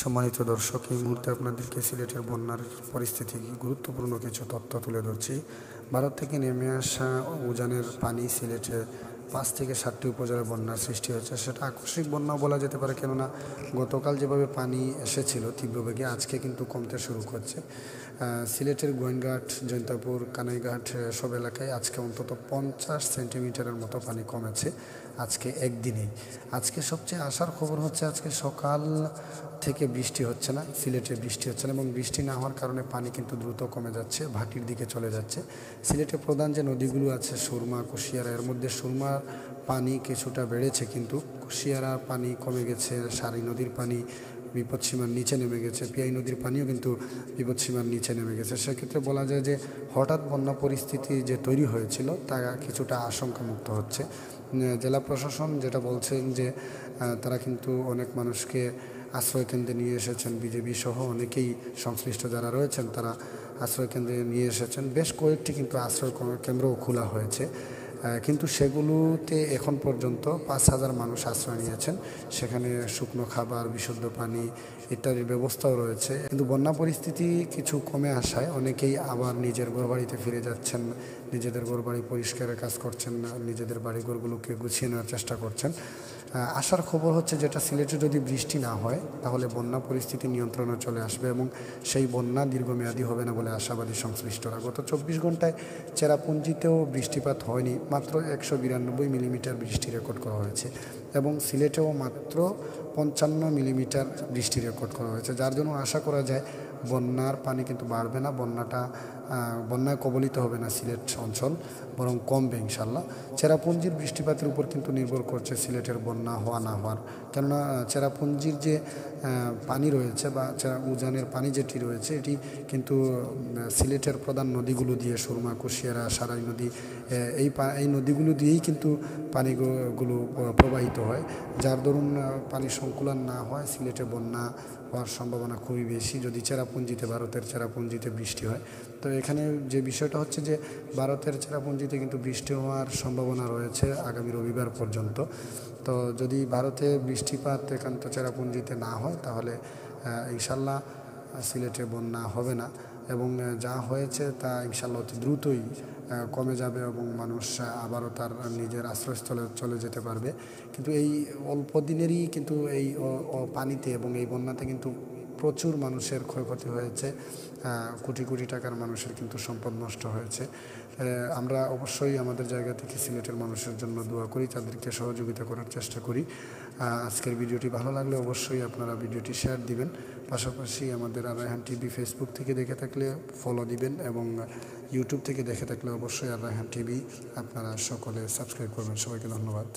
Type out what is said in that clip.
সম্মানিত দর্শক, এই মুহূর্তে আপনাদেরকে সিলেটের বন্যার পরিস্থিতি গুরুত্বপূর্ণ কিছু তথ্য তুলে ধরছি। ভারত থেকে নেমে আসা উজানের পানি সিলেটে 5 থেকে 7টি উপজেলায় বন্যার সৃষ্টি হয়েছে। সেটা আকস্মিক বন্যা বলা যেতে পারে, কেননা গতকাল যেভাবে পানি এসেছিল তীব্রবেগে, আজকে কিন্তু কমতে শুরু করছে। সিলেটের গোয়েনঘাট, জৈন্তাপুর, কানাইঘাট সব এলাকায় আজকে অন্তত 50 সেন্টিমিটারের মতো পানি কমেছে আজকে একদিনেই। আজকে সবচেয়ে আশার খবর হচ্ছে আজকে সকাল থেকে বৃষ্টি হচ্ছে না, সিলেটে বৃষ্টি হচ্ছে না, এবং বৃষ্টি না হওয়ার কারণে পানি কিন্তু দ্রুত কমে যাচ্ছে, ভাটির দিকে চলে যাচ্ছে। সিলেটে প্রধান যে নদীগুলো আছে সুরমা, কুশিয়ারা, এর মধ্যে সুরমার পানি কিছুটা বেড়েছে, কিন্তু কুশিয়ারার পানি কমে গেছে। সারি নদীর পানি বিপদসীমার নিচে নেমে গেছে, পিয়াই নদীর পানিও কিন্তু বিপদসীমার নিচে নেমে গেছে। সেক্ষেত্রে বলা যায় যে হঠাৎ বন্যা পরিস্থিতি যে তৈরি হয়েছিল তা কিছুটা আশঙ্কামুক্ত হচ্ছে। জেলা প্রশাসন যেটা বলছেন যে তারা কিন্তু অনেক মানুষকে আশ্রয়কেন্দ্রে নিয়ে এসেছেন, বিজেপি সহ অনেকেই সংশ্লিষ্ট যারা রয়েছেন তারা আশ্রয়কেন্দ্রে নিয়ে এসেছেন। বেশ কয়েকটি কিন্তু আশ্রয় কেন্দ্রও খোলা হয়েছে, কিন্তু সেগুলোতে এখন পর্যন্ত 5,000 মানুষ আশ্রয় নিয়েছেন। সেখানে শুকনো খাবার, বিশুদ্ধ পানি ইত্যাদির ব্যবস্থাও রয়েছে। কিন্তু বন্যা পরিস্থিতি কিছু কমে আসায় অনেকেই আবার নিজের ঘরবাড়িতে ফিরে যাচ্ছেন, নিজেদের ঘরবাড়ি পরিষ্কারের কাজ করছেন, নিজেদের বাড়িঘরগুলোকে গুছিয়ে নেওয়ার চেষ্টা করছেন। আসার খবর হচ্ছে যেটা সিলেটে যদি বৃষ্টি না হয় তাহলে বন্যা পরিস্থিতি নিয়ন্ত্রণে চলে আসবে, এবং সেই বন্যা দীর্ঘমেয়াদী হবে না বলে আশাবাদী সংশ্লিষ্টরা। গত 24 ঘন্টায় চেরাপুঞ্জিতেও বৃষ্টিপাত হয়নি, মাত্র 192 মিলিমিটার বৃষ্টি রেকর্ড করা হয়েছে, এবং সিলেটেও মাত্র 55 মিলিমিটার বৃষ্টি রেকর্ড করা হয়েছে, যার জন্য আশা করা যায় বন্যার পানি কিন্তু বাড়বে না, বন্যায় কবলিত হবে না সিলেট অঞ্চল, বরং কমবে ইনশাল্লাহ। চেরাপুঞ্জির বৃষ্টিপাতের উপর কিন্তু নির্ভর করছে সিলেটের বন্যা হওয়া না হওয়ার, কেননা চেরাপুঞ্জির যে পানি রয়েছে বা উজানের পানি যেটি রয়েছে এটি কিন্তু সিলেটের প্রধান নদীগুলো দিয়ে, সুরমা, কুশিয়ারা, সারাই নদী, এই নদীগুলো দিয়েই কিন্তু পানিগুলো প্রবাহিত হয়, যার দরুন পানি সংকুলন না হয় সিলেটে বন্যা হওয়ার সম্ভাবনা খুবই বেশি যদি চেরাপুঞ্জিতে, ভারতের চেরাপুঞ্জিতে বৃষ্টি হয়। তো এখানে যে বিষয়টা হচ্ছে যে ভারতের চেরাপুঞ্জিতে কিন্তু বৃষ্টি হওয়ার সম্ভাবনা রয়েছে আগামী রবিবার পর্যন্ত। তো যদি ভারতে বৃষ্টিপাত একান্ত চেরাপুঞ্জিতে না হয় তাহলে ইনশাল্লাহ সিলেটে বন্যা হবে না, এবং যা হয়েছে তা ইনশাল্লাহ অতি দ্রুতই কমে যাবে এবং মানুষ আবারও তার নিজের আশ্রয়স্থলে চলে যেতে পারবে। কিন্তু এই অল্প দিনেরই কিন্তু এই পানিতে এবং এই বন্যাতে কিন্তু প্রচুর মানুষের ক্ষয়ক্ষতি হয়েছে, কোটি কোটি টাকার মানুষের কিন্তু সম্পদ নষ্ট হয়েছে। আমরা অবশ্যই আমাদের জায়গা থেকে সিলেটের মানুষের জন্য দোয়া করি, তাদেরকে সহযোগিতা করার চেষ্টা করি। আজকের ভিডিওটি ভালো লাগলে অবশ্যই আপনারা ভিডিওটি শেয়ার দিবেন, পাশাপাশি আমাদের আর রায়হান টিভি ফেসবুক থেকে দেখে থাকলে ফলো দিবেন, এবং ইউটিউব থেকে দেখে থাকলে অবশ্যই আর রায়হান টিভি আপনারা সকলে সাবস্ক্রাইব করবেন। সবাইকে ধন্যবাদ।